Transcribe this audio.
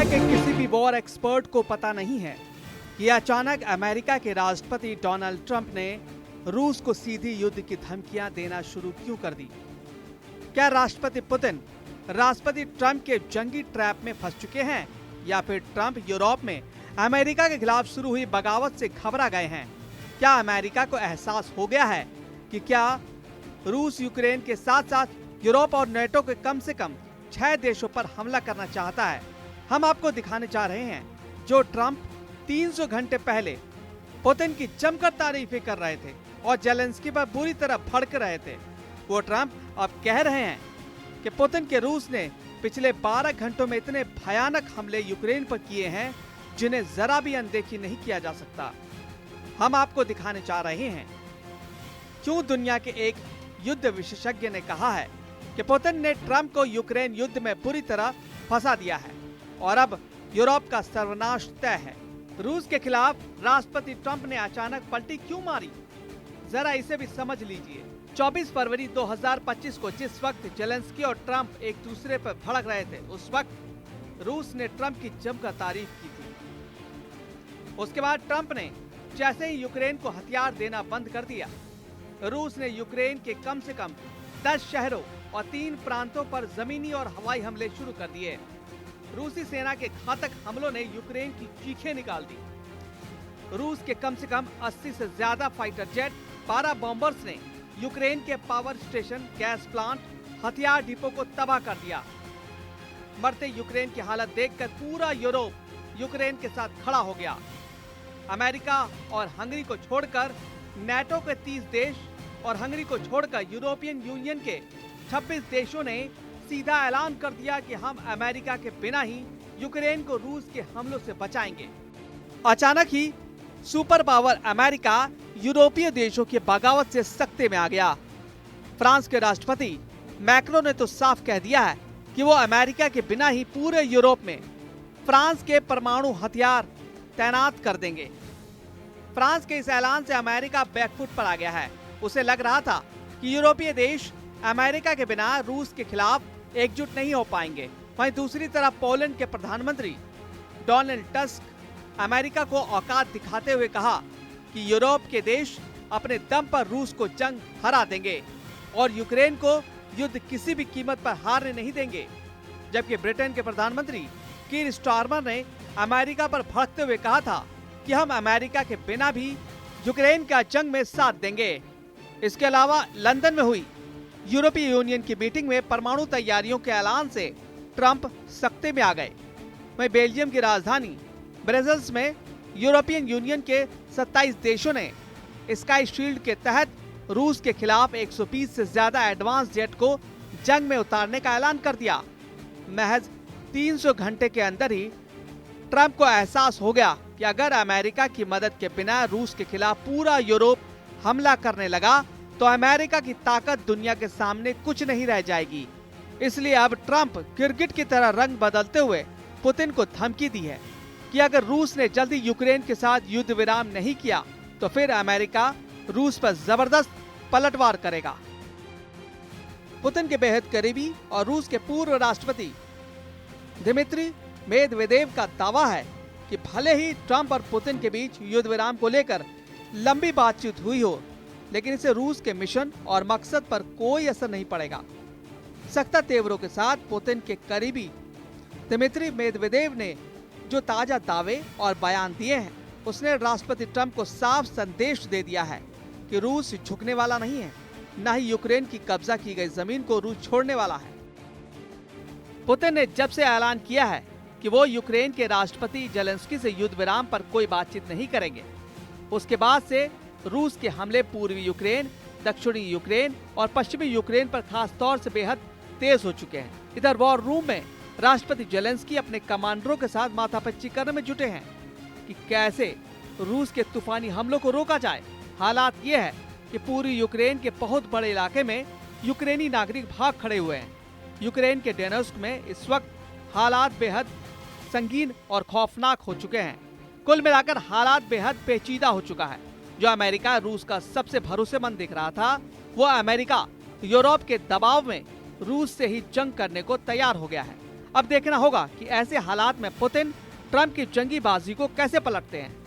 दुनिया के किसी भी वॉर एक्सपर्ट को पता नहीं है कि अचानक अमेरिका के राष्ट्रपति डोनाल्ड ट्रंप ने रूस को सीधी युद्ध की धमकियां देना शुरू क्यों कर दी। क्या राष्ट्रपति पुतिन राष्ट्रपति ट्रंप के जंगी ट्रैप में फंस चुके हैं या फिर ट्रंप यूरोप में अमेरिका के खिलाफ शुरू हुई बगावत से घबरा गए हैं। क्या अमेरिका को एहसास हो गया है कि क्या रूस यूक्रेन के साथ साथ यूरोप और नेटो के कम से कम 6 देशों पर हमला करना चाहता है। हम आपको दिखाने जा रहे हैं जो ट्रंप 300 घंटे पहले पुतिन की जमकर तारीफें कर रहे थे और जेलेंस्की पर बुरी तरह भड़क रहे थे। वो ट्रंप अब कह रहे हैं कि पुतिन के रूस ने पिछले 12 घंटों में इतने भयानक हमले यूक्रेन पर किए हैं जिन्हें जरा भी अनदेखी नहीं किया जा सकता। हम आपको दिखाने जा रहे हैं क्यों दुनिया के एक युद्ध विशेषज्ञ ने कहा है कि पुतिन ने ट्रंप को यूक्रेन युद्ध में बुरी तरह फंसा दिया है और अब यूरोप का सर्वनाश तय है। रूस के खिलाफ राष्ट्रपति ट्रंप ने अचानक पलटी क्यों मारी, जरा इसे भी समझ लीजिए। 24 फरवरी 2025 को जिस वक्त जेलेंस्की और ट्रंप एक दूसरे पर भड़क रहे थे, उस वक्त रूस ने ट्रंप की जमकर तारीफ की थी। उसके बाद ट्रंप ने जैसे ही यूक्रेन को हथियार देना बंद कर दिया, रूस ने यूक्रेन के कम से कम 10 शहरों और 3 प्रांतों पर जमीनी और हवाई हमले शुरू कर दिए। रूसी सेना के घातक हमलों ने यूक्रेन की चीखें निकाल दी। रूस के कम से कम 80 से ज्यादा फाइटर जेट, 12 बॉम्बर्स ने यूक्रेन के पावर स्टेशन, गैस प्लांट, हथियार डिपो को तबाह कर दिया। मरते यूक्रेन की हालत देखकर पूरा यूरोप यूक्रेन के साथ खड़ा हो गया। अमेरिका और हंगरी को छोड़कर नेटो के 30 देश और हंगरी को छोड़कर यूरोपियन यूनियन के 26 देशों ने सीधा ऐलान कर दिया कि हम अमेरिका के बिना ही यूक्रेन को रूस के हमलों से बचाएंगे। अचानक ही सुपर पावर अमेरिका यूरोपीय देशों की बगावत से सख्ते में आ गया। फ्रांस के राष्ट्रपति मैक्रो ने तो साफ कह दिया है कि वो अमेरिका के बिना ही पूरे यूरोप में फ्रांस के परमाणु हथियार तैनात कर देंगे। फ्रांस के इस ऐलान से अमेरिका बैकफुट पर आ गया है। उसे लग रहा था कि यूरोपीय देश अमेरिका के बिना रूस के खिलाफ एकजुट नहीं हो पाएंगे। वहीं दूसरी तरफ पोलैंड के प्रधानमंत्री डोनाल्ड टस्क अमेरिका को औकात दिखाते हुए कहा कि यूरोप के देश अपने दम पर रूस को जंग हरा देंगे और यूक्रेन को युद्ध किसी भी कीमत पर हारने नहीं देंगे। जबकि ब्रिटेन के प्रधानमंत्री कीर स्टारमर ने अमेरिका पर भड़कते हुए कहा था कि हम अमेरिका के बिना भी यूक्रेन का जंग में साथ देंगे। इसके अलावा लंदन में हुई यूरोपीय यूनियन की मीटिंग में परमाणु तैयारियों के ऐलान से ट्रंप सख्ते में आ गए। वहीं बेल्जियम की राजधानी ब्रसेल्स में यूरोपियन यूनियन के 27 देशों ने स्काई शील्ड के तहत रूस के खिलाफ 120 से ज्यादा एडवांस जेट को जंग में उतारने का ऐलान कर दिया। महज 300 घंटे के अंदर ही ट्रंप को एहसास हो गया कि अगर अमेरिका की मदद के बिना रूस के खिलाफ पूरा यूरोप हमला करने लगा तो अमेरिका की ताकत दुनिया के सामने कुछ नहीं रह जाएगी। इसलिए अब ट्रंप गिरगिट की तरह रंग बदलते हुए पुतिन को धमकी दी है कि अगर रूस ने जल्दी यूक्रेन के साथ युद्ध विराम नहीं किया तो फिर अमेरिका रूस पर जबरदस्त पलटवार करेगा। पुतिन के बेहद करीबी और रूस के पूर्व राष्ट्रपति दिमित्री मेदवेदेव का दावा है कि भले ही ट्रंप और पुतिन के बीच युद्ध विराम को लेकर लंबी बातचीत हुई हो, लेकिन इसे रूस के मिशन और मकसद पर कोई असर नहीं पड़ेगा। सख्त तेवरों के साथ पुतिन के करीबी दिमित्री मेदवेदेव ने जो ताजा दावे और बयान दिए हैं, उसने राष्ट्रपति ट्रंप को साफ संदेश दे दिया है कि रूस झुकने वाला नहीं है, न ही यूक्रेन की कब्जा की गई जमीन को रूस छोड़ने वाला है। पुतिन ने जब से ऐलान किया है कि वो यूक्रेन के राष्ट्रपति जेलेंस्की से युद्ध विराम पर कोई बातचीत नहीं करेंगे, उसके बाद से रूस के हमले पूर्वी यूक्रेन, दक्षिणी यूक्रेन और पश्चिमी यूक्रेन पर खास तौर से बेहद तेज हो चुके हैं। इधर वॉर रूम में राष्ट्रपति जेलेंस्की अपने कमांडरों के साथ माथापच्ची करने में जुटे हैं कि कैसे रूस के तूफानी हमलों को रोका जाए। हालात ये है कि पूरी यूक्रेन के बहुत बड़े इलाके में यूक्रेनी नागरिक भाग खड़े हुए हैं। यूक्रेन के डोनेत्स्क में इस वक्त हालात बेहद संगीन और खौफनाक हो चुके हैं। कुल मिलाकर हालात बेहद पेचीदा हो चुका है। जो अमेरिका रूस का सबसे भरोसेमंद दिख रहा था, वो अमेरिका यूरोप के दबाव में रूस से ही जंग करने को तैयार हो गया है। अब देखना होगा कि ऐसे हालात में पुतिन ट्रंप की जंगीबाजी को कैसे पलटते हैं।